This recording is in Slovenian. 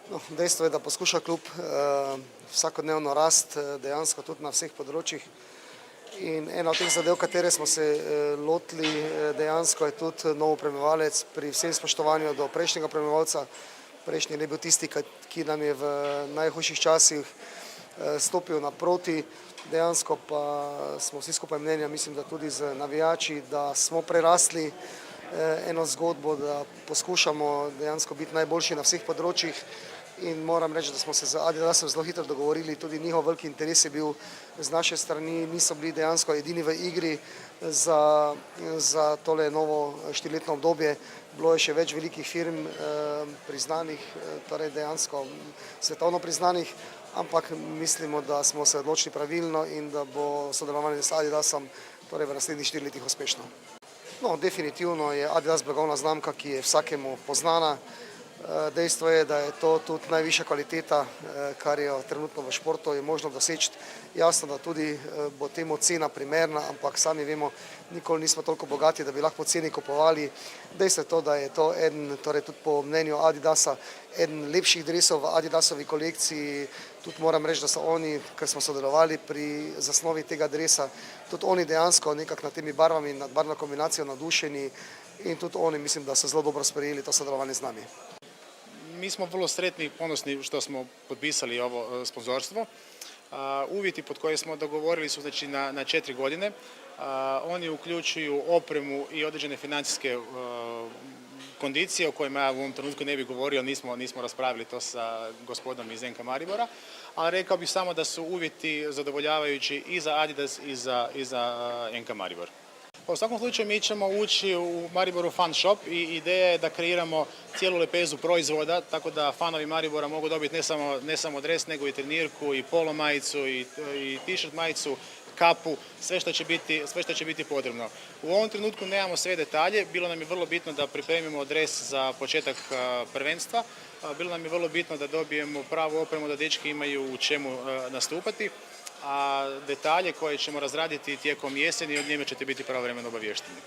No, dejstvo je, da poskuša klub vsakodnevno rast, dejansko tudi na vseh področjih. In ena od teh zadev, katere smo se lotili, dejansko je tudi nov opremljevalec pri vsem spoštovanju do prejšnjega opremljevalca. Prejšnji je bil tisti, ki nam je v najhujših časih stopil naproti. Dejansko pa smo vsi skupaj mnenja, mislim, da tudi z navijači, da smo prerasli eno zgodbo, da poskušamo dejansko biti najboljši na vseh področjih. In moram reči, da smo se z Adidasom zelo hitro dogovorili, tudi njihov veliki interes je bil z naše strani, niso bili dejansko edini v igri za tole novo 4-letno obdobje. Bilo je še več velikih firm priznanih, torej dejansko svetovno priznanih, ampak mislimo, da smo se odločili pravilno in da bo sodelovanje z Adidasom torej v naslednjih 4 letih uspešno. No, definitivno je Adidas blagovna znamka, ki je vsakemu poznana. Dejstvo je, da je to tudi najvišja kvaliteta, kar je trenutno v športu je možno doseči. Jasno, da tudi bo temu cena primerna, ampak sami vemo, nikoli nismo toliko bogati, da bi lahko ceni kupovali. Dejstvo je to, da je to eden, torej tudi po mnenju Adidasa, eden lepših dresov v Adidasovi kolekciji. Tudi moram reči, da so oni, ker smo sodelovali pri zasnovi tega dresa, tudi oni dejansko nekako nad temi barvami, nad barvno kombinacijo navdušeni in tudi oni mislim, da so zelo dobro sprejeli to sodelovanje z nami. Mi smo vrlo sretni i ponosni što smo potpisali ovo sponzorstvo. Uvjeti pod koje smo dogovorili su znači na 4 godine. Oni uključuju opremu i određene financijske kondicije o kojima ja u ovom trenutku ne bih govorio, nismo raspravili to sa gospodom iz NK Maribora, ali rekao bih samo da su uvjeti zadovoljavajući i za Adidas i za NK Maribor. U svakom slučaju mi ćemo ući u Mariboru Fan Shop i ideja je da kreiramo cijelu lepezu proizvoda, tako da fanovi Maribora mogu dobiti ne samo dres, nego i trenirku, i polo majicu, i t-shirt majicu, kapu, sve što će biti potrebno. U ovom trenutku nemamo sve detalje, bilo nam je vrlo bitno da pripremimo dres za početak prvenstva, bilo nam je vrlo bitno da dobijemo pravu opremu da dečki imaju u čemu nastupati, a detalje koje ćemo razraditi tijekom jeseni, od njima ćete biti pravovremeno obaviješteni.